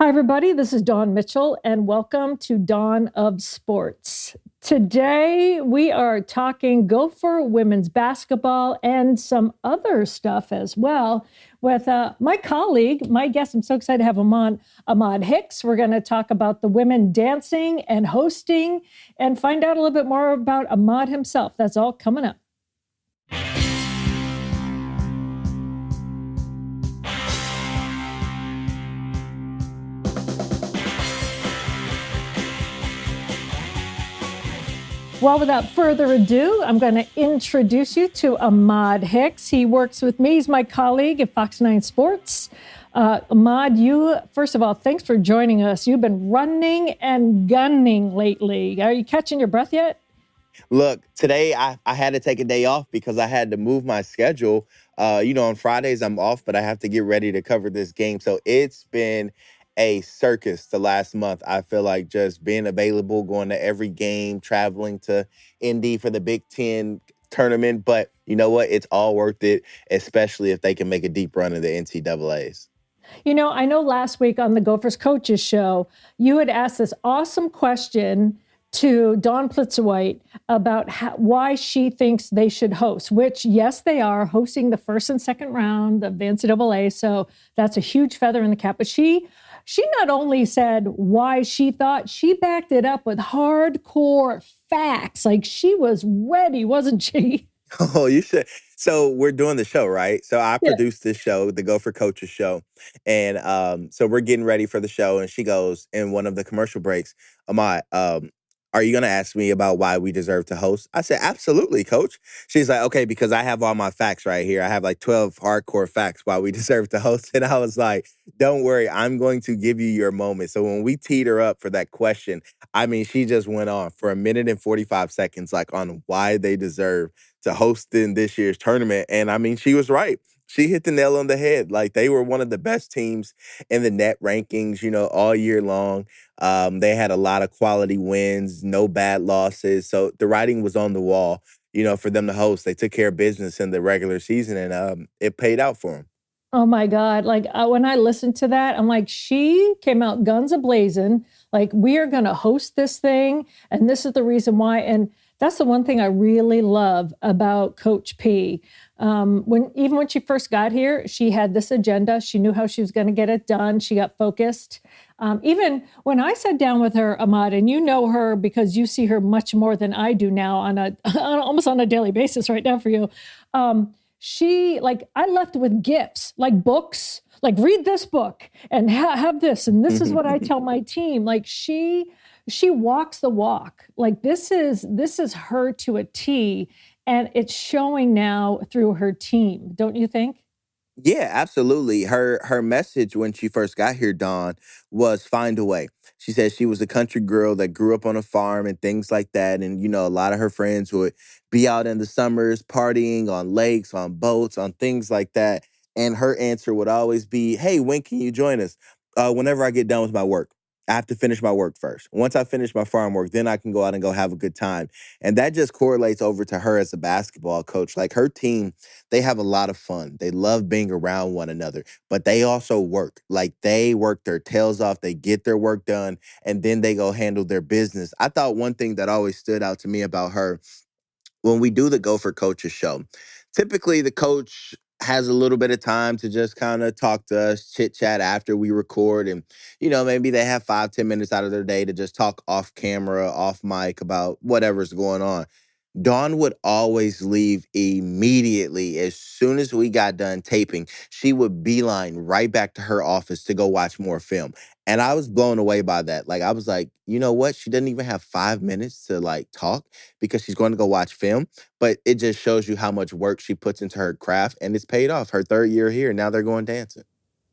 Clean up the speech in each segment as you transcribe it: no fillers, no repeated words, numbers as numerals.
Hi, everybody. This is Dawn Mitchell, and welcome to Dawn of Sports. Today, we are talking Gopher women's basketball and some other stuff as well with my colleague, my guest. I'm so excited to have him on, Ahmad Hicks. We're going to talk about the women dancing and hosting and find out a little bit more about Ahmad himself. That's all coming up. Well, without further ado, I'm going to introduce you to Ahmad Hicks. He works with me. He's my colleague at Fox 9 Sports. Ahmad, first of all, thanks for joining us. You've been running and gunning lately. Are you catching your breath yet? Look, today I had to take a day off because I had to move my schedule. On Fridays I'm off, but I have to get ready to cover this game. So it's been a circus the last month. I feel like just being available, going to every game, traveling to Indy for the Big Ten tournament. But you know what? It's all worth it, especially if they can make a deep run in the NCAAs. I know last week on the Gophers Coaches Show, you had asked this awesome question to Dawn Plitzowite about why she thinks they should host, which, yes, they are hosting the first and second round of the NCAA. So that's a huge feather in the cap. But she not only said why she thought, she backed it up with hardcore facts. Like she was ready, wasn't she? Oh, you should. So we're doing the show, right? So I Yeah. produced this show, the Gopher Coaches Show, and so we're getting ready for the show. And she goes in one of the commercial breaks, "Ahmad, are you going to ask me about why we deserve to host?" I said, "Absolutely, Coach." She's like, "Okay, because I have all my facts right here. I have like 12 hardcore facts why we deserve to host." And I was like, "Don't worry, I'm going to give you your moment." So when we teed her up for that question, I mean, she just went on for a minute and 45 seconds, like on why they deserve to host in this year's tournament. And I mean, she was right. She hit the nail on the head. Like they were one of the best teams in the net rankings, all year long. They had a lot of quality wins, no bad losses. So the writing was on the wall, for them to host. They took care of business in the regular season and it paid out for them. Oh my God. Like when I listened to that, I'm like, she came out guns a-blazing. Like, we are going to host this thing. And this is the reason why. And that's the one thing I really love about Coach P. When she first got here, she had this agenda. She knew how she was going to get it done. She got focused. Even when I sat down with her, Ahmad, and you know her because you see her much more than I do now almost on a daily basis right now for you. I left with gifts, like books, like read this book and have this. And this is what I tell my team. Like she walks the walk. Like this is her to a T, and it's showing now through her team. Don't you think? Yeah, absolutely. Her message when she first got here, Dawn, was find a way. She said she was a country girl that grew up on a farm and things like that. And, a lot of her friends would be out in the summers partying on lakes, on boats, on things like that. And her answer would always be, "Hey, when can you join us?" Whenever I get done with my work. I have to finish my work first. Once I finish my farm work, then I can go out and go have a good time. And that just correlates over to her as a basketball coach. Like her team, they have a lot of fun. They love being around one another, but they also work. Like they work their tails off, they get their work done, and then they go handle their business. I thought one thing that always stood out to me about her when we do the Gopher Coaches Show, typically the coach has a little bit of time to just kind of talk to us, chit chat after we record. And, maybe they have 5, 10 minutes out of their day to just talk off camera, off mic about whatever's going on. Dawn would always leave immediately. As soon as we got done taping, she would beeline right back to her office to go watch more film. And I was blown away by that. Like, I was like, you know what? She doesn't even have 5 minutes to like talk because she's going to go watch film. But it just shows you how much work she puts into her craft. And it's paid off. Her third year here. Now they're going dancing.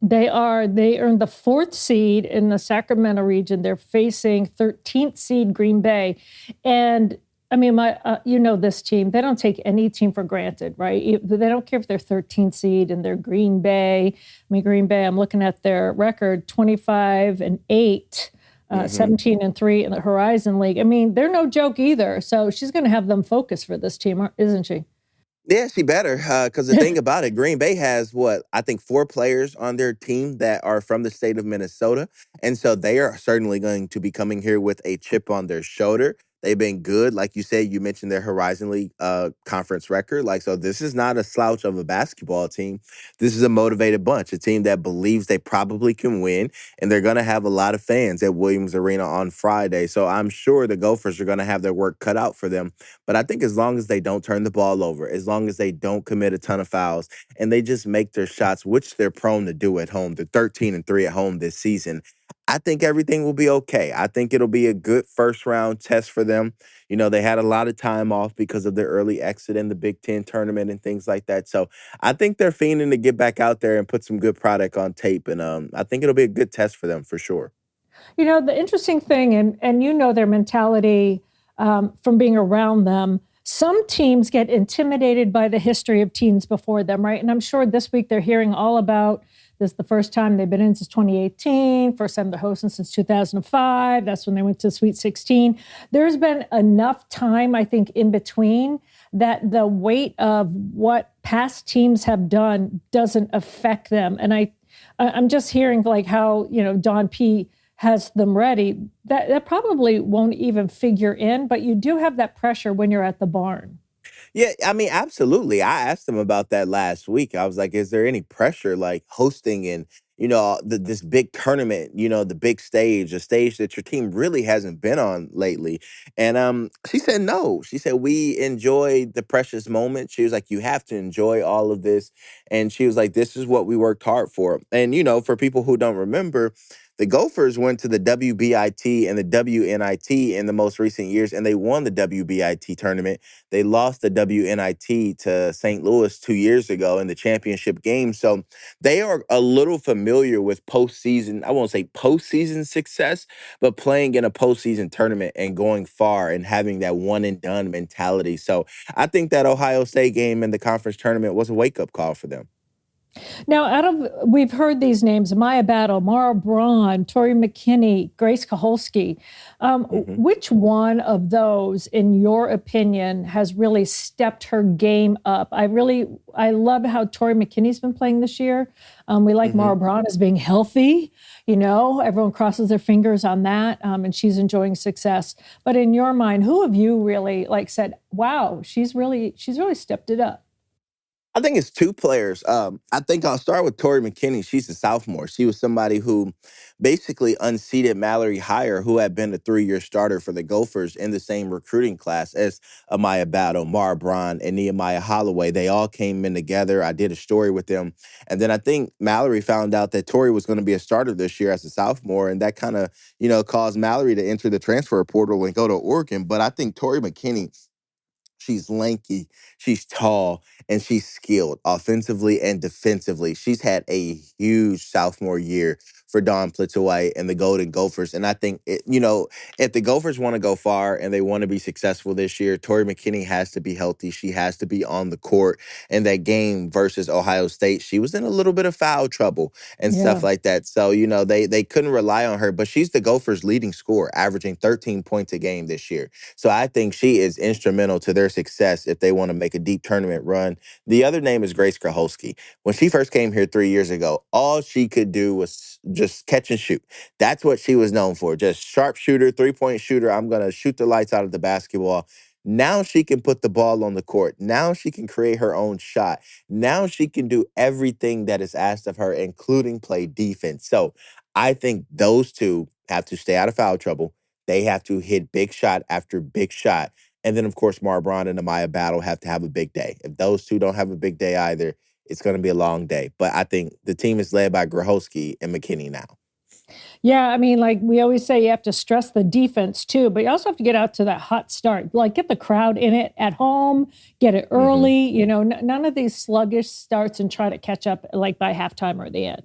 They earned the 4th seed in the Sacramento region. They're facing 13th seed Green Bay. And I mean, this team, they don't take any team for granted, right? They don't care if they're 13th seed and they're Green Bay. Green Bay, I'm looking at their record, 25-8, 17-3 in the Horizon League. I mean, they're no joke either. So she's going to have them focused for this team, isn't she? Yeah, she better. Because the thing about it, Green Bay has what I think four players on their team that are from the state of Minnesota, and so they are certainly going to be coming here with a chip on their shoulder. They've been good, like you said. You mentioned their Horizon League conference record. Like, so this is not a slouch of a basketball team. This is a motivated bunch, a team that believes they probably can win, and they're going to have a lot of fans at Williams Arena on Friday. So I'm sure the Gophers are going to have their work cut out for them, but I think as long as they don't turn the ball over, as long as they don't commit a ton of fouls, and they just make their shots, which they're prone to do at home, they're 13-3 at home this season. I think everything will be okay. I think it'll be a good first round test for them. You know, they had a lot of time off because of their early exit in the Big Ten tournament and things like that. So I think they're fiending to get back out there and put some good product on tape. And I think it'll be a good test for them for sure. You know, the interesting thing, and you know their mentality from being around them. Some teams get intimidated by the history of teams before them, right? And I'm sure this week they're hearing all about this. The first time they've been in since 2018, first time they're hosting since 2005. That's when they went to Sweet 16. There's been enough time, I think, in between that the weight of what past teams have done doesn't affect them. And I'm just hearing like how, you know, Don P has them ready, that probably won't even figure in, but you do have that pressure when you're at the barn. Yeah, I mean, absolutely. I asked him about that last week. I was like, "Is there any pressure, like hosting and this big tournament? The big stage, a stage that your team really hasn't been on lately?" And she said no. She said we enjoy the precious moment. She was like, "You have to enjoy all of this," and she was like, "This is what we worked hard for." And for people who don't remember, the Gophers went to the WBIT and the WNIT in the most recent years, and they won the WBIT tournament. They lost the WNIT to St. Louis 2 years ago in the championship game. So they are a little familiar with postseason. I won't say postseason success, but playing in a postseason tournament and going far and having that one and done mentality. So I think that Ohio State game in the conference tournament was a wake up call for them. Now, we've heard these names: Maya Battle, Mara Braun, Tori McKinney, Grace Kaholski. Mhm. Which one of those, in your opinion, has really stepped her game up? I love how Tori McKinney's been playing this year. We like Mara Mhm. Braun as being healthy. You know, everyone crosses their fingers on that, and she's enjoying success. But in your mind, who have you really like said, "Wow, she's really stepped it up"? I think it's two players. I think I'll start with Tori McKinney. She's a sophomore. She was somebody who basically unseated Mallory Heyer, who had been a 3-year starter for the Gophers in the same recruiting class as Amaya Battle, Mara Braun, and Nehemiah Holloway. They all came in together. I did a story with them. And then I think Mallory found out that Tori was going to be a starter this year as a sophomore. And that kind of, caused Mallory to enter the transfer portal and go to Oregon. But I think Tori McKinney, she's lanky, she's tall, and she's skilled offensively and defensively. She's had a huge sophomore year for Dawn Plitzuweit and the Golden Gophers. And I think, if the Gophers want to go far and they want to be successful this year, Tori McKinney has to be healthy. She has to be on the court. And that game versus Ohio State, she was in a little bit of foul trouble and stuff Yeah. like that. So, they couldn't rely on her, but she's the Gophers' leading scorer, averaging 13 points a game this year. So I think she is instrumental to their success if they want to make a deep tournament run. The other name is Grace Kraholski. When she first came here 3 years ago, all she could do was just catch and shoot. That's what she was known for. Just sharpshooter, 3-point shooter. I'm going to shoot the lights out of the basketball. Now she can put the ball on the court. Now she can create her own shot. Now she can do everything that is asked of her, including play defense. So I think those two have to stay out of foul trouble. They have to hit big shot after big shot. And then, of course, Mara Braun and Amaya Battle have to have a big day. If those two don't have a big day either, it's going to be a long day. But I think the team is led by Groholski and McKinney now. Yeah, I mean, like we always say, you have to stress the defense too, but you also have to get out to that hot start. Like get the crowd in it at home, get it Hmm. early. You know, none of these sluggish starts and try to catch up like by halftime or the end.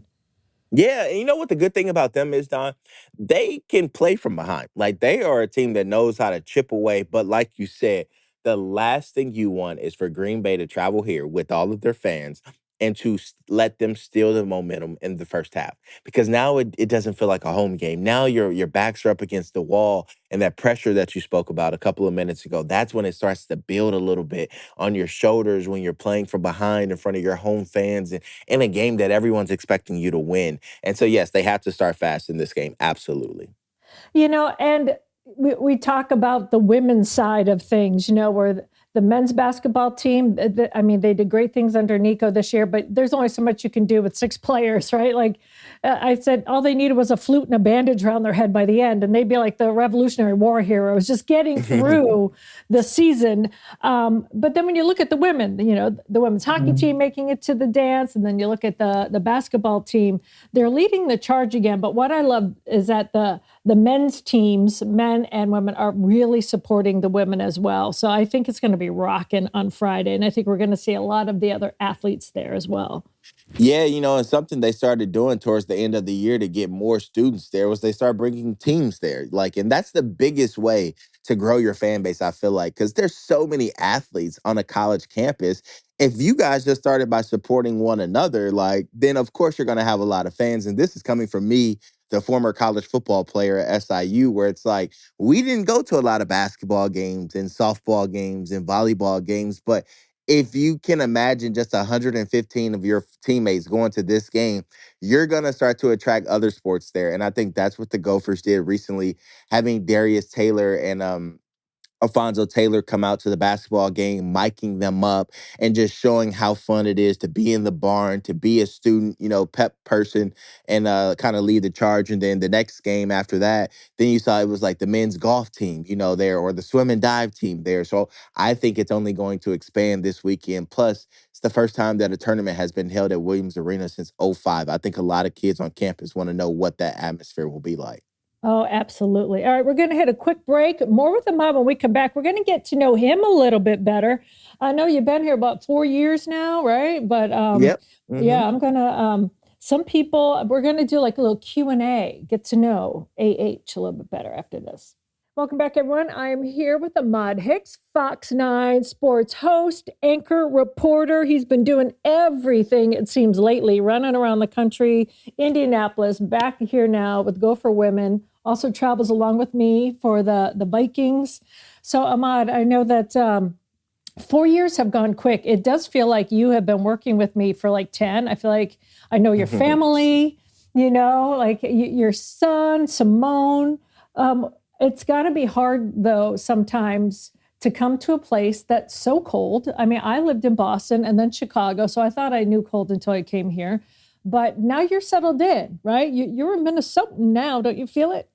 Yeah, and you know what the good thing about them is, Don? They can play from behind. Like they are a team that knows how to chip away. But like you said, the last thing you want is for Green Bay to travel here with all of their fans and to let them steal the momentum in the first half. Because now it doesn't feel like a home game. Now your backs are up against the wall, and that pressure that you spoke about a couple of minutes ago, that's when it starts to build a little bit on your shoulders when you're playing from behind in front of your home fans and in a game that everyone's expecting you to win. And so, yes, they have to start fast in this game. Absolutely. And we talk about the women's side of things, where the men's basketball team, I mean, they did great things under Nico this year, but there's only so much you can do with six players, right? Like I said, all they needed was a flute and a bandage around their head by the end, and they'd be like the Revolutionary War heroes just getting through the season. But then when you look at the women, the women's hockey team making it to the dance, and then you look at the basketball team, they're leading the charge again. But what I love is that the men's teams, men and women, are really supporting the women as well. So I think it's going to be rocking on Friday. And I think we're going to see a lot of the other athletes there as well. Yeah, and something they started doing towards the end of the year to get more students there was they start bringing teams there. Like, and that's the biggest way to grow your fan base, I feel like, because there's so many athletes on a college campus. If you guys just started by supporting one another, like, then of course you're going to have a lot of fans. And this is coming from me, the former college football player at SIU, where it's like, we didn't go to a lot of basketball games and softball games and volleyball games, but if you can imagine just 115 of your teammates going to this game, you're going to start to attract other sports there. And I think that's what the Gophers did recently, having Darius Taylor and Alfonso Taylor come out to the basketball game, miking them up and just showing how fun it is to be in the barn, to be a student, pep person and kind of lead the charge. And then the next game after that, then you saw it was like the men's golf team, there, or the swim and dive team there. So I think it's only going to expand this weekend. Plus, it's the first time that a tournament has been held at Williams Arena since '05. I think a lot of kids on campus want to know what that atmosphere will be like. Oh, absolutely. All right, we're going to hit a quick break. More with Ahmad when we come back. We're going to get to know him a little bit better. I know you've been here about 4 years now, right? But Yep. yeah, I'm going to. Some people, we're going to do like a little Q&A, get to know AH a little bit better after this. Welcome back, everyone. I am here with Ahmad Hicks, Fox 9 sports host, anchor, reporter. He's been doing everything, it seems, lately, running around the country, Indianapolis, back here now with Gopher Women. Also travels along with me for the Vikings. So, Ahmad, I know that 4 years have gone quick. It does feel like you have been working with me for like 10. I feel like I know your family, like your son, Simone. It's got to be hard, though, sometimes to come to a place that's so cold. I mean, I lived in Boston and then Chicago, so I thought I knew cold until I came here. But now you're settled in, right? You're in Minnesota now. Don't you feel it?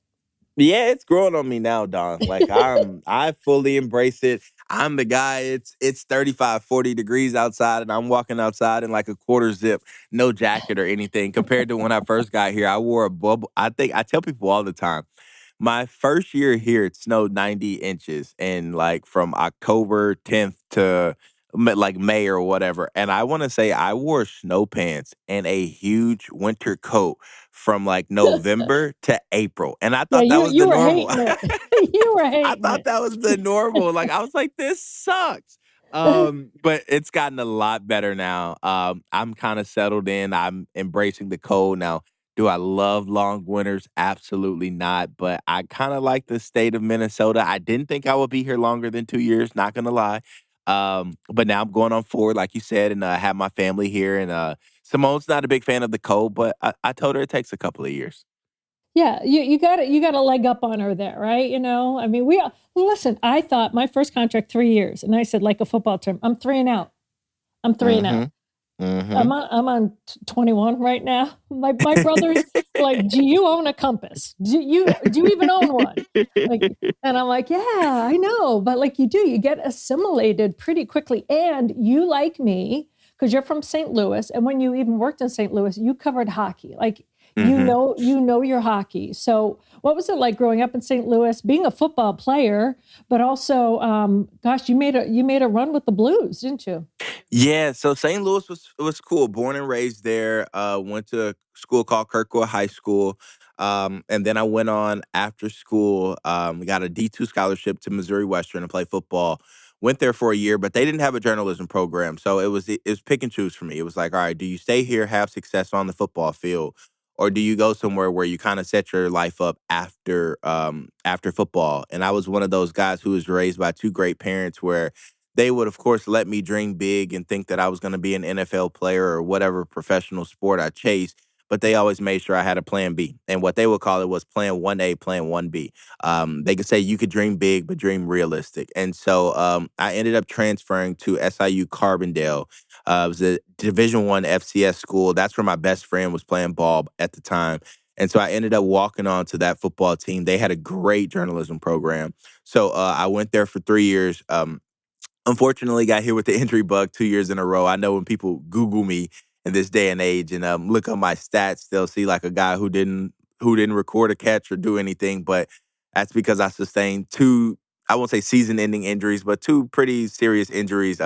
Yeah, it's growing on me now, Don. Like I fully embrace it. I'm the guy, it's 35, 40 degrees outside, and I'm walking outside in like a quarter zip, no jacket or anything. Compared to when I first got here, I wore a bubble. I think I tell people all the time. My first year here, it snowed 90 inches, and like from October 10th to like May or whatever. And I want to say I wore snow pants and a huge winter coat from like November to April. And I Yeah, thought that was the you were normal. hating it. You were I hating thought that was the normal. Like I was like, this sucks. it. But it's gotten a lot better now. I'm kind of settled in. I'm embracing the cold now. Do I love long winters? Absolutely not. But I kind of like the state of Minnesota. I didn't think I would be here longer than 2 years, not gonna lie. But now I'm going on forward, like you said, and have my family here. And Simone's not a big fan of the cold, but I told her it takes a couple of years. Yeah, you got a leg up on her there, right? I mean, listen. I thought my first contract 3 years, and I said like a football term, I'm three and out. I'm three and out. Mm-hmm. Mm-hmm. I'm on 21 right now. My brothers were like, "Do you own a compass? Do you even own one?" Like, and I'm like, "Yeah, I know, but like you do, you get assimilated pretty quickly, and you like me because you're from St. Louis, and when you even worked in St. Louis, you covered hockey. Like Mm-hmm. you know your hockey. So what was it like growing up in St. Louis, being a football player, but also, gosh, you made a run with the Blues, didn't you? Yeah, so St. Louis was cool. Born and raised there. Went to a school called Kirkwood High School, and then I went on after school. Got a D2 scholarship to Missouri Western to play football. Went there for a year, but they didn't have a journalism program, so it was pick and choose for me. It was like, all right, do you stay here, have success on the football field, or do you go somewhere where you kind of set your life up after football? And I was one of those guys who was raised by two great parents where they would of course let me dream big and think that I was going to be an NFL player or whatever professional sport I chased, but they always made sure I had a plan B. And what they would call it was plan 1A, plan 1B. They could say you could dream big, but dream realistic. And so I ended up transferring to SIU Carbondale. It was a Division 1 FCS school. That's where my best friend was playing ball at the time. And so I ended up walking on to that football team. They had a great journalism program. So I went there for 3 years. Unfortunately, got hit with the injury bug 2 years in a row. I know when people Google me in this day and age and look up my stats, they'll see like a guy who didn't record a catch or do anything. But that's because I sustained two, I won't say season-ending injuries, but two pretty serious injuries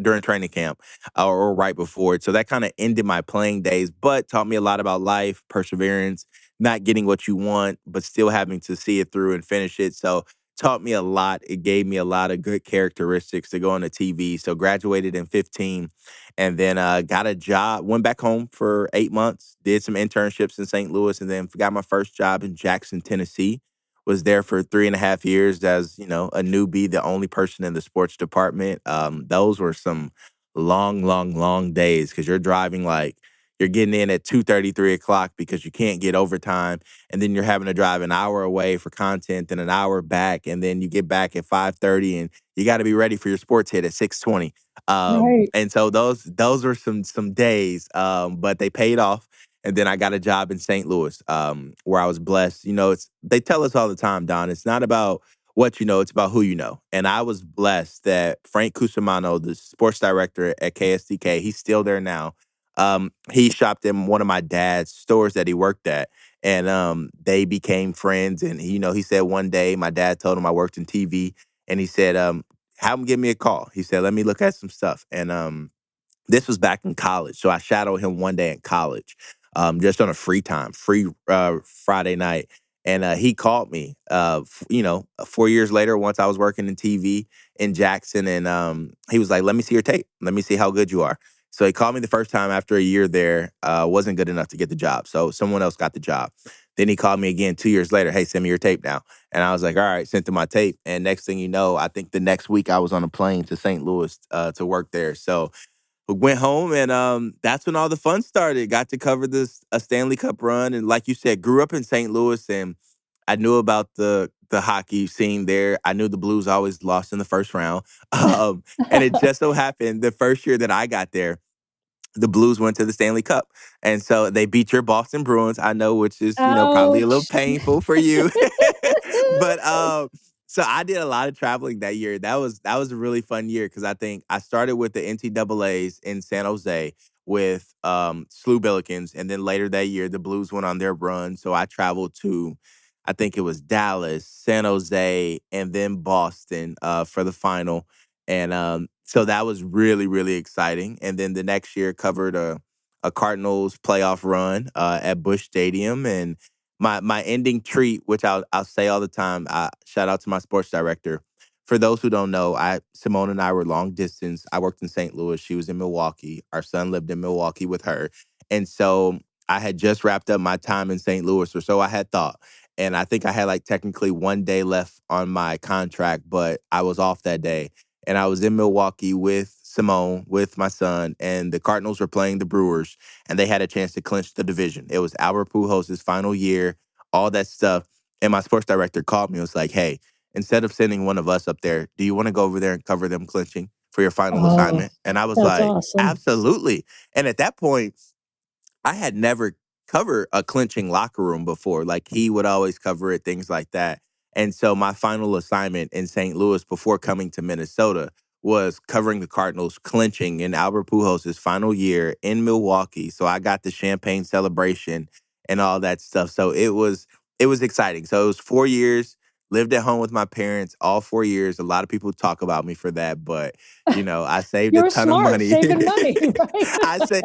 during training camp or right before it. So that kind of ended my playing days, but taught me a lot about life, perseverance, not getting what you want, but still having to see it through and finish it. So taught me a lot. It gave me a lot of good characteristics to go on the TV. So graduated in 15 and then got a job, went back home for 8 months, did some internships in St. Louis, and then got my first job in Jackson, Tennessee. Was there for 3.5 years as, a newbie, the only person in the sports department. Those were some long, long, long days because you're driving like you're getting in at 2:30, 3 o'clock because you can't get overtime and then you're having to drive an hour away for content and an hour back, and then you get back at 5:30, and you got to be ready for your sports hit at 6:20. Right. And so those were some days, but they paid off. And then I got a job in St. Louis, where I was blessed. It's they tell us all the time, Don. It's not about what you know; it's about who you know. And I was blessed that Frank Cusimano, the sports director at KSTK, he's still there now. He shopped in one of my dad's stores that he worked at, and they became friends. And he said one day my dad told him I worked in TV, and he said, "Have him give me a call." He said, "Let me look at some stuff." And this was back in college, so I shadowed him one day in college, just on a free Friday night. And he called me, 4 years later, once I was working in TV in Jackson, and he was like, "Let me see your tape. Let me see how good you are." So he called me the first time after a year there. Wasn't good enough to get the job, so someone else got the job. Then he called me again 2 years later. "Hey, send me your tape now." And I was like, "All right," sent him my tape. And next thing you know, I think the next week I was on a plane to St. Louis to work there. So went home, and that's when all the fun started. Got to cover this a Stanley Cup run, and like you said, grew up in St. Louis, and I knew about the hockey scene there. I knew the Blues always lost in the first round, and it just so happened the first year that I got there, the Blues went to the Stanley Cup. And so they beat your Boston Bruins, I know, which is, probably a little Ouch. painful for you. But so I did a lot of traveling that year. That was a really fun year because I think I started with the NCAAs in San Jose with SLU Billikens, and then later that year the Blues went on their run. So I traveled to, I think it was Dallas, San Jose, and then Boston for the final. And so that was really, really exciting. And then the next year covered a Cardinals playoff run at Busch Stadium. And my ending treat, which I'll say all the time, shout out to my sports director. For those who don't know, Simone and I were long distance. I worked in St. Louis. She was in Milwaukee. Our son lived in Milwaukee with her. And so I had just wrapped up my time in St. Louis, or so I had thought. And I think I had like technically one day left on my contract, but I was off that day, and I was in Milwaukee with Simone, with my son, and the Cardinals were playing the Brewers, and they had a chance to clinch the division. It was Albert Pujols' final year, all that stuff. And my sports director called me and was like, "Hey, instead of sending one of us up there, do you want to go over there and cover them clinching for your final Oh, assignment?" And I was that's like, awesome. "Absolutely." And at that point, I had never covered a clinching locker room before. Like he would always cover it, things like that. And so my final assignment in St. Louis before coming to Minnesota was covering the Cardinals clinching in Albert Pujols' final year in Milwaukee. So I got the champagne celebration and all that stuff. So it was exciting. So it was 4 years, lived at home with my parents all 4 years. A lot of people talk about me for that, but I saved a You're ton of smart, money. saving money, right? I say,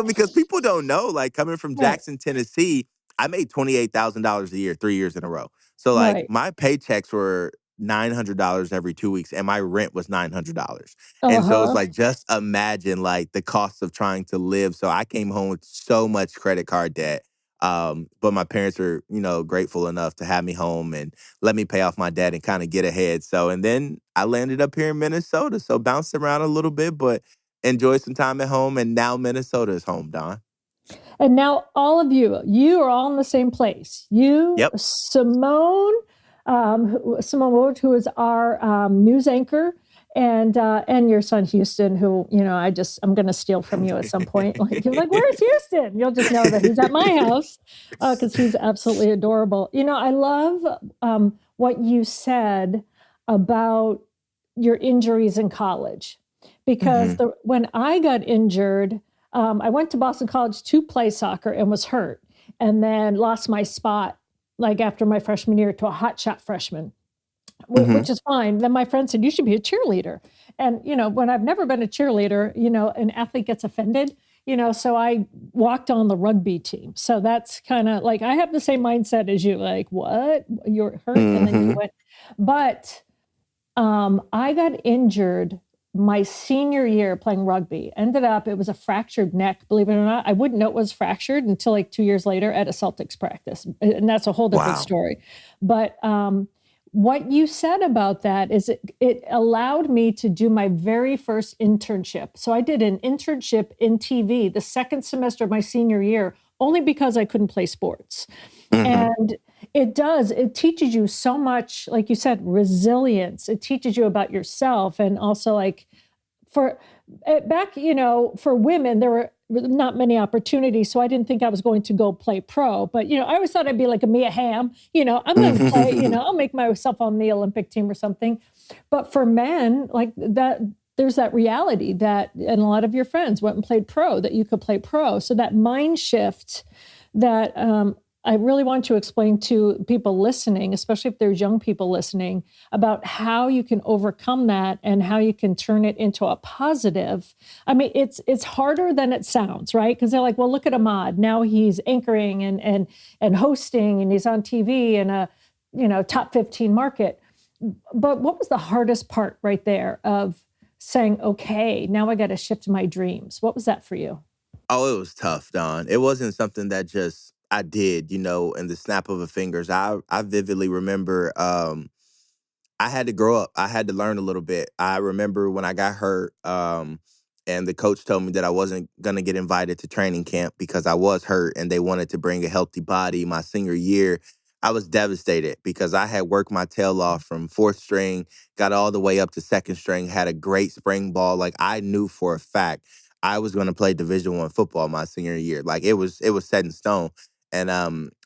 because people don't know, like coming from Right. Jackson, Tennessee, I made $28,000 a year, 3 years in a row. So like Right. my paychecks were $900 every 2 weeks, and my rent was $900. And so it's Uh-huh. like, just imagine like the cost of trying to live. So I came home with so much credit card debt. But my parents were, grateful enough to have me home and let me pay off my debt and kind of get ahead. So, and then I landed up here in Minnesota. So bounced around a little bit, but enjoyed some time at home. And now Minnesota is home, Don. And now all of you are all in the same place. You, Yep. Simone Wood, who is our news anchor, and your son Houston, who I'm going to steal from you at some point. Like you're like, where's Houston? You'll just know that he's at my house because he's absolutely adorable. I love what you said about your injuries in college, because Hmm. when I got injured. I went to Boston College to play soccer and was hurt, and then lost my spot like after my freshman year to a hotshot freshman, Hmm. which is fine. Then my friend said, "You should be a cheerleader." And, when I've never been a cheerleader, an athlete gets offended, so I walked on the rugby team. So that's kind of like, I have the same mindset as you, like, what? You're hurt and then you Hmm. went. But I got injured my senior year playing rugby. Ended up, it was a fractured neck, believe it or not. I wouldn't know it was fractured until like 2 years later at a Celtics practice. And that's a whole different Wow. story. But what you said about that is it allowed me to do my very first internship. So I did an internship in TV the second semester of my senior year, only because I couldn't play sports. Hmm. And it teaches you so much, like you said, resilience. It teaches you about yourself. And also, like, for back, for women, there were not many opportunities. So I didn't think I was going to go play pro. But, I always thought I'd be like a Mia Hamm, I'm going to play, I'll make myself on the Olympic team or something. But for men, like that, there's that reality that, and a lot of your friends went and played pro, that you could play pro. So that mind shift that I really want to explain to people listening, especially if there's young people listening, about how you can overcome that and how you can turn it into a positive. I mean, it's harder than it sounds, right? Because they're like, well, look at Ahmad. Now he's anchoring and hosting, and he's on TV in a top 15 market. But what was the hardest part right there of saying, okay, now I got to shift my dreams? What was that for you? Oh, it was tough, Don. It wasn't something that just I did, in the snap of a fingers. I vividly remember I had to grow up. I had to learn a little bit. I remember when I got hurt, and the coach told me that I wasn't gonna get invited to training camp because I was hurt, and they wanted to bring a healthy body my senior year. I was devastated because I had worked my tail off from fourth string, got all the way up to second string, had a great spring ball. Like I knew for a fact I was gonna play Division I football my senior year. Like it was set in stone. And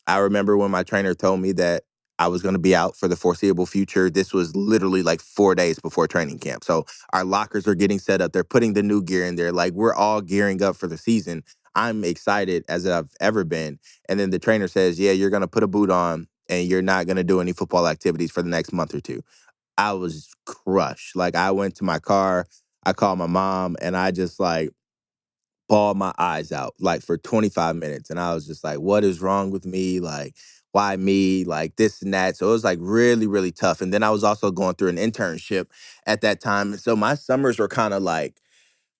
I remember when my trainer told me that I was going to be out for the foreseeable future. This was literally like 4 days before training camp. So our lockers are getting set up. They're putting the new gear in there. Like we're all gearing up for the season. I'm excited as I've ever been. And then the trainer says, yeah, you're going to put a boot on and you're not going to do any football activities for the next month or two. I was crushed. Like I went to my car, I called my mom, and I just like bawled my eyes out like for 25 minutes. And I was just like, what is wrong with me? Like, why me? Like this and that. So it was like really, really tough. And then I was also going through an internship at that time. And so my summers were kind of like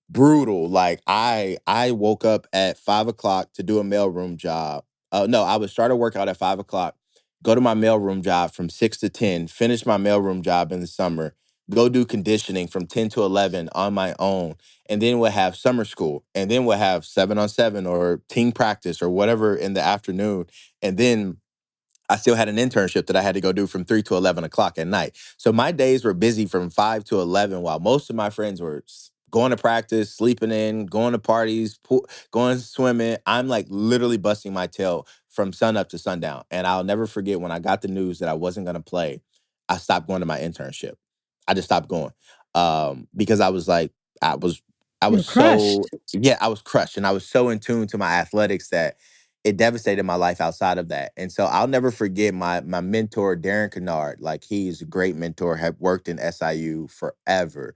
brutal. Like I woke up at 5 o'clock to do a mailroom job. No, I would start a workout at 5 o'clock, go to my mailroom job from 6 to 10, finish my mailroom job in the summer, go do conditioning from 10 to 11 on my own, and then we'll have summer school, and then we'll have 7-on-7 or team practice or whatever in the afternoon, and then I still had an internship that I had to go do from 3 to 11 o'clock at night. So my days were busy from 5 to 11, while most of my friends were going to practice, sleeping in, going to parties, going swimming. I'm like literally busting my tail from sun up to sundown. And I'll never forget when I got the news that I wasn't going to play, I stopped going to my internship. I just stopped going because I was like, I was, I You're was so, crushed. yeah, I was crushed. And I was so in tune to my athletics that it devastated my life outside of that. And so I'll never forget my mentor, Darren Kennard. Like he's a great mentor, had worked in SIU forever.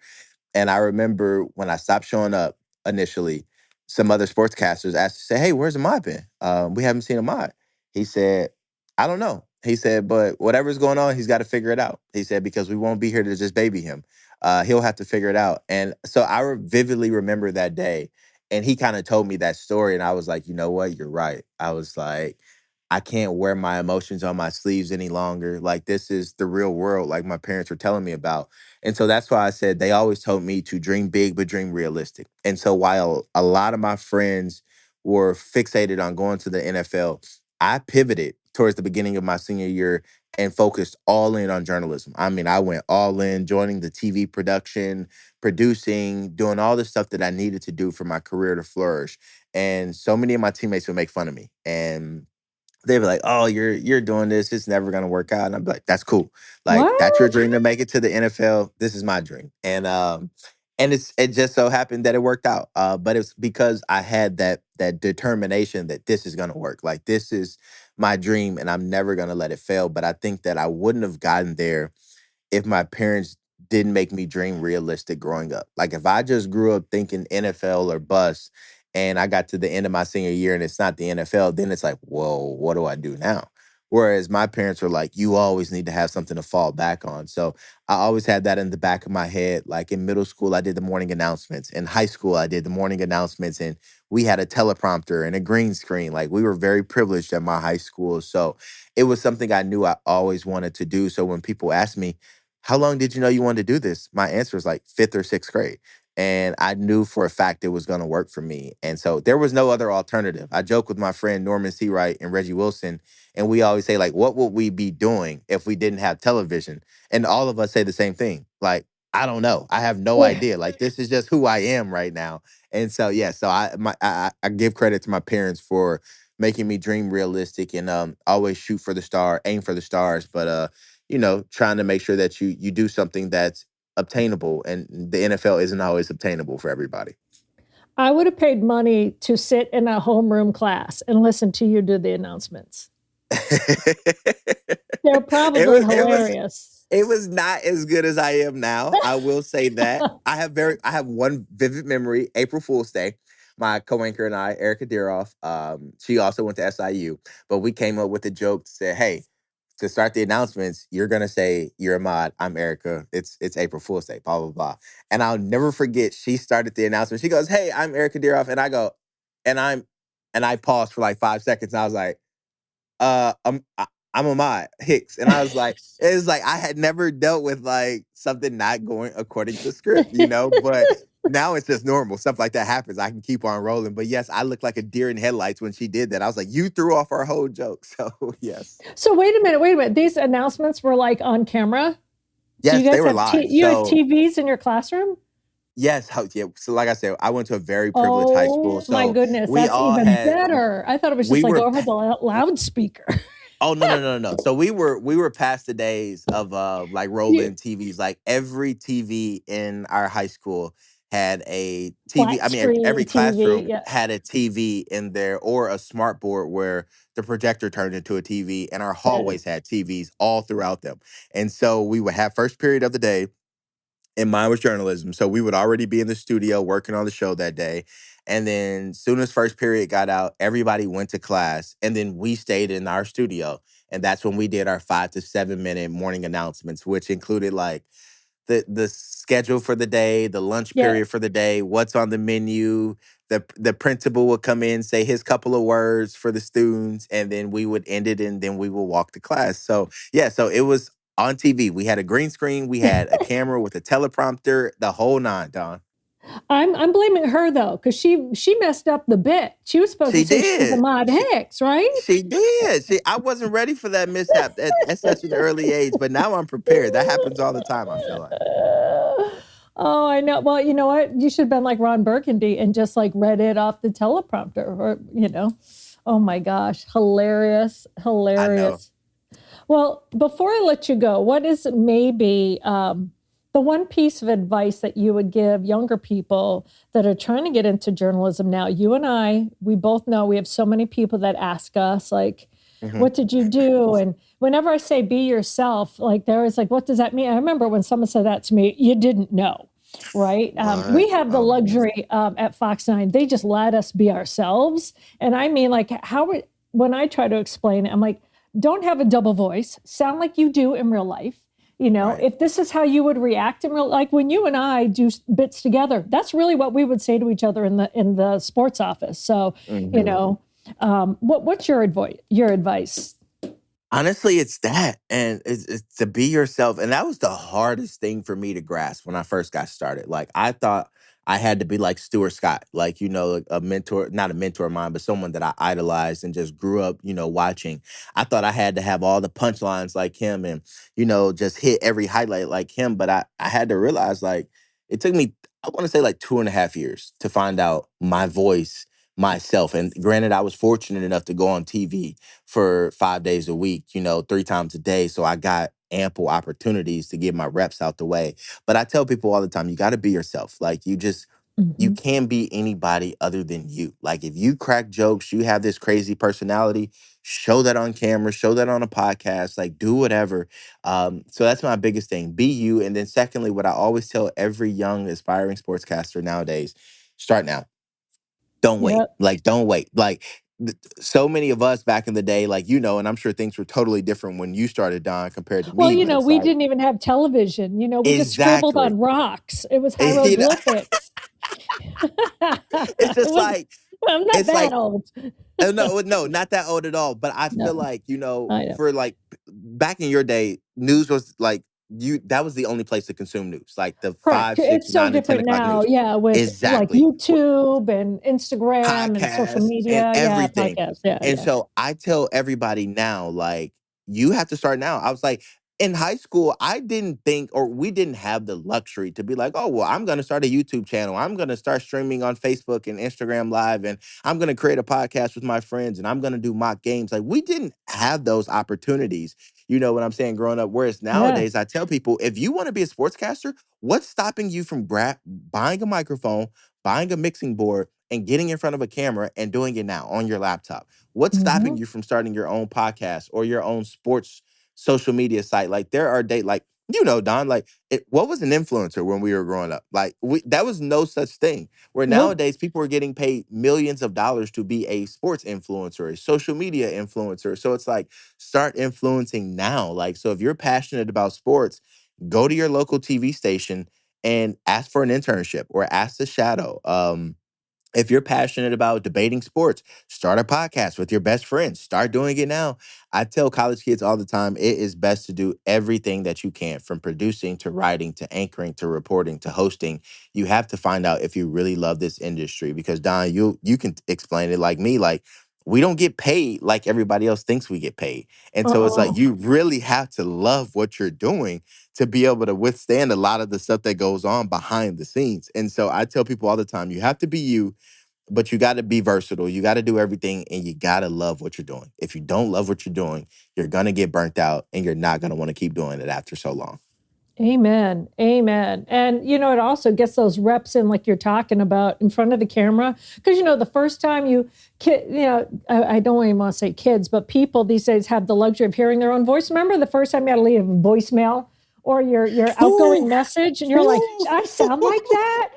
And I remember when I stopped showing up initially, some other sportscasters asked to say, hey, where's Ahmad been? We haven't seen Ahmad. He said, I don't know. He said, but whatever's going on, he's got to figure it out. He said, because we won't be here to just baby him. He'll have to figure it out. And so vividly remember that day. And he kind of told me that story. And I was like, you know what? You're right. I was like, I can't wear my emotions on my sleeves any longer. Like, this is the real world, like my parents were telling me about. And so that's why I said they always told me to dream big, but dream realistic. And so while a lot of my friends were fixated on going to the NFL, I pivoted towards the beginning of my senior year and focused all in on journalism. I mean, I went all in, joining the TV production, producing, doing all the stuff that I needed to do for my career to flourish. And so many of my teammates would make fun of me. And they'd be like, "Oh, you're doing this. It's never gonna work out." And I'm like, "That's cool. Like, that's your What? dream to make it to the NFL. This is my dream." And it just so happened that it worked out. But it's because I had that determination that this is gonna work. Like, this is my dream, and I'm never gonna let it fail. But I think that I wouldn't have gotten there if my parents didn't make me dream realistic growing up. Like, if I just grew up thinking NFL or bust and I got to the end of my senior year and it's not the NFL, then it's like, whoa, what do I do now? Whereas my parents were like, you always need to have something to fall back on. So I always had that in the back of my head. Like, in middle school, I did the morning announcements. In high school, I did the morning announcements, and we had a teleprompter and a green screen. Like, we were very privileged at my high school. So it was something I knew I always wanted to do. So when people asked me, how long did you know you wanted to do this? My answer was like fifth or sixth grade. And I knew for a fact it was going to work for me. And so there was no other alternative. I joke with my friend Norman Seawright and Reggie Wilson, and we always say, like, what would we be doing if we didn't have television? And all of us say the same thing. Like, I don't know. I have no Yeah. idea. Like, this is just who I am right now. And so, yeah, so I give credit to my parents for making me dream realistic and always shoot for the star, aim for the stars. But trying to make sure that you do something that's obtainable, and the NFL isn't always obtainable for everybody. I would have paid money to sit in a homeroom class and listen to you do the announcements. it They're probably was it was hilarious. it was not as good as I am now. I will say that. I have one vivid memory, April Fool's Day. My co-anchor and I, Erica Deeroff, she also went to SIU, but we came up with a joke to say, hey, to start the announcements, you're gonna say, "You're Ahmad, I'm Erica. It's April Fool's Day, blah blah blah." And I'll never forget. She started the announcement. She goes, "Hey, I'm Erica Deeroff," and I go, and I'm, and I paused for like 5 seconds. And I was like, I'm Ahmad Hicks," and I was like, it was like I had never dealt with like something not going according to script. But now it's just normal. Stuff like that happens. I can keep on rolling. But yes, I looked like a deer in headlights when she did that. I was like, you threw off our whole joke. So yes. So wait a minute, wait a minute. These announcements were like on camera. Do you Yes, they guys were have live. you had So TVs in your classroom? yes, yeah. So like I said, I went to a very privileged high school. Oh my So goodness, we that's all even had better. I thought it was just we like were over the loudspeaker. Oh, no, no, no, no. So we were past the days of like You roll-in TVs. Like, every TV in our high school had a TV. flat I mean, every screen TV. classroom Yeah. had a TV in there, or a smart board where the projector turned into a TV, and our Uh, hallways had TVs all throughout them. And so we would have first period of the day, and mine was journalism. So we would already be in the studio working on the show that day. And then soon as first period got out, everybody went to class. And then we stayed in our studio. And that's when we did our 5 to 7 minute morning announcements, which included like the schedule for the day, the lunch yeah. period for the day, what's on the menu. The principal would come in, say his couple of words for the students, and then we would end it, and then we would walk to class. So yeah, so it was on TV. We had a green screen, we had a camera with a teleprompter, the whole nine, Don. I'm blaming her though, because she messed up the bit. She was supposed to She say she was a did. Mod Hicks, right? She did. I wasn't ready for that mishap at such an early age, but now I'm prepared. That happens all the time, I feel like. Oh, I know. Well, you know what? You should have been like Ron Burgundy and just like read it off the teleprompter, or. Oh my gosh, hilarious, I know. hilarious. Well, before I let you go, what is maybe the one piece of advice that you would give younger people that are trying to get into journalism now? You and I, we both know we have so many people that ask us, like, Mhm. what did you do? And whenever I say be yourself, like, they're always like, what does that mean? I remember when someone said that to me, you didn't know. Right. What? We have the Oh man. luxury at Fox 9. They just let us be ourselves. And I mean, like, when I try to explain it, I'm like, don't have a double voice, sound like you do in real life. Right. If this is how you would react in real, like when you and I do bits together, that's really what we would say to each other in the sports office. So, you Mhm. know, what's your advice? Your advice? Honestly, it's that, and it's to be yourself, and that was the hardest thing for me to grasp when I first got started. Like, I thought I had to be like Stuart Scott, like, a mentor, not a mentor of mine, but someone that I idolized and just grew up, watching. I thought I had to have all the punchlines like him and, just hit every highlight like him. But I had to realize, like, it took me, I want to say, like 2.5 years to find out my voice myself. And granted, I was fortunate enough to go on TV for 5 days a week, 3 times a day. So I got ample opportunities to get my reps out the way. But I tell people all the time, you got to be yourself. Like, you Mhm. can't be anybody other than you. Like, if you crack jokes, you have this crazy personality, show that on camera, show that on a podcast, like, do whatever. So that's my biggest thing. Be you. And then secondly, what I always tell every young aspiring sportscaster nowadays, start now. Don't wait. Yep. Like, don't wait. Like, so many of us back in the day, like, and I'm sure things were totally different when you started, Don, compared to Well, me, but it's we like, didn't even have television. We just scribbled exactly. on rocks. It was you know, hieroglyphics. it's It just was, like, well, I'm not it's that like, old. no, no, not that old at all. But I No, feel like, I know. for like back in your day, news was like that was the only place to consume news, like the Correct. 5, 6, It's so 9, and 10 different o'clock now. news. Yeah, with like Exactly. YouTube and Instagram and social Podcasts and media. Yeah, everything. podcasts. Yeah, And yeah. so I tell everybody now, like, you have to start now. I was like, in high school, I didn't think, or we didn't have the luxury to be like, oh, well, I'm going to start a YouTube channel. I'm going to start streaming on Facebook and Instagram Live, and I'm going to create a podcast with my friends, and I'm going to do mock games. Like, we didn't have those opportunities. You know what I'm saying? Growing up. Whereas Yeah. nowadays, I tell people, if you want to be a sportscaster, what's stopping you from buying a microphone, buying a mixing board, and getting in front of a camera and doing it now on your laptop? What's stopping Hmm. you from starting your own podcast or your own sports social media site? Like, there are like, Don, like, what was an influencer when we were growing up? Like, that was no such thing. Where Nope. nowadays people are getting paid millions of dollars to be a sports influencer, a social media influencer. So it's like, start influencing now. Like, so if you're passionate about sports, go to your local TV station and ask for an internship or ask to shadow. If you're passionate about debating sports, start a podcast with your best friends. Start doing it now. I tell college kids all the time, it is best to do everything that you can, from producing to writing to anchoring to reporting to hosting. You have to find out if you really love this industry, because Don, you can explain it like me. Like, we don't get paid like everybody else thinks we get paid. And so it's like, Uh-oh. you really have to love what you're doing to be able to withstand a lot of the stuff that goes on behind the scenes. And so I tell people all the time, you have to be you, but you got to be versatile. You got to do everything, and you got to love what you're doing. If you don't love what you're doing, you're going to get burnt out, and you're not going to want to keep doing it after so long. Amen. Amen. And it also gets those reps in, like you're talking about, in front of the camera. Because the first time I don't even want to say kids, but people these days have the luxury of hearing their own voice. Remember the first time you had to leave a voicemail or your outgoing Ooh, message, and you're like, ooh. I sound like that.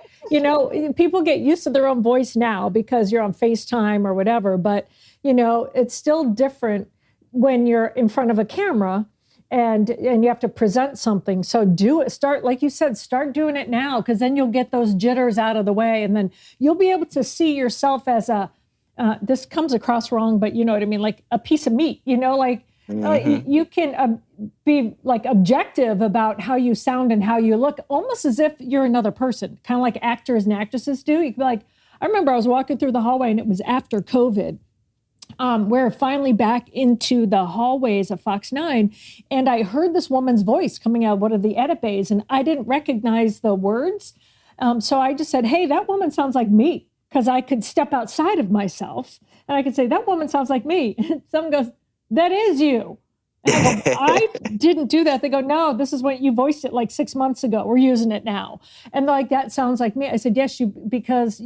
People get used to their own voice now because you're on FaceTime or whatever, but it's still different when you're in front of a camera and you have to present something. So do it. Start, like you said, start doing it now, because then you'll get those jitters out of the way, and then you'll be able to see yourself as this comes across wrong, but you know what I mean, like a piece of meat. Like Hmm. you can be like objective about how you sound and how you look, almost as if you're another person, kind of like actors and actresses do. You can be like, I remember I was walking through the hallway, and it was after COVID. We're finally back into the hallways of Fox 9. And I heard this woman's voice coming out of one of the edit bays, and I didn't recognize the words. So I just said, hey, that woman sounds like me, because I could step outside of myself and I could say, that woman sounds like me. And someone goes, that is you. And I go, I didn't do that. They go, no, this is what you voiced it like 6 months ago. We're using it now. And they're like, that sounds like me. I said, yes, because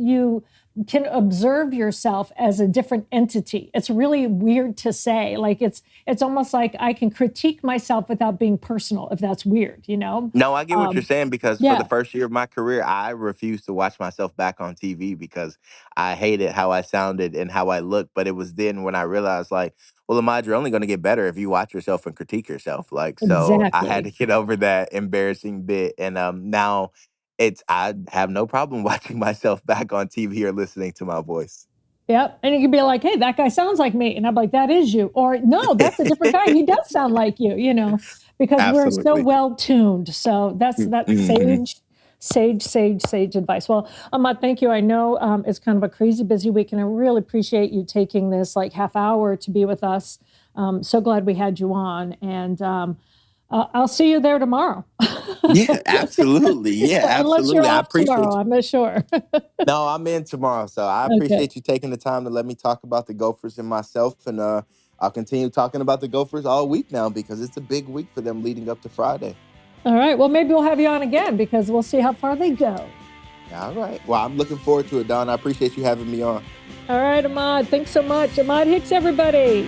can observe yourself as a different entity. It's really weird to say. Like it's almost like I can critique myself without being personal, if that's weird, you know? No, I get what you're Um, saying because for the yeah, first year of my career, I refused to watch myself back on TV because I hated how I sounded and how I looked. But it was then when I realized, like, well, Ahmad, you're only going to get better if you watch yourself and critique yourself. Like, so I had exactly. to get over that embarrassing bit. And now I have no problem watching myself back on TV or listening to my voice. Yep. And you could be like, hey, that guy sounds like me. And I'm like, that is you. Or no, that's a different guy. He does sound like you know, because we're so Absolutely. well tuned. So that's Mhm. sage advice. Well, Ahmad, thank you. I know it's kind of a crazy busy week, and I really appreciate you taking this like half hour to be with us. So glad we had you on. And I'll see you there tomorrow. Yeah, absolutely. Yeah, Unless you're absolutely. I off appreciate tomorrow, you. I'm not sure. No, I'm in tomorrow, so I Okay. appreciate you taking the time to let me talk about the Gophers and myself, and I'll continue talking about the Gophers all week now because it's a big week for them leading up to Friday. All right. Well, maybe we'll have you on again because we'll see how far they go. All right. Well, I'm looking forward to it, Don. I appreciate you having me on. All right, Ahmad. Thanks so much. Ahmad Hicks, everybody.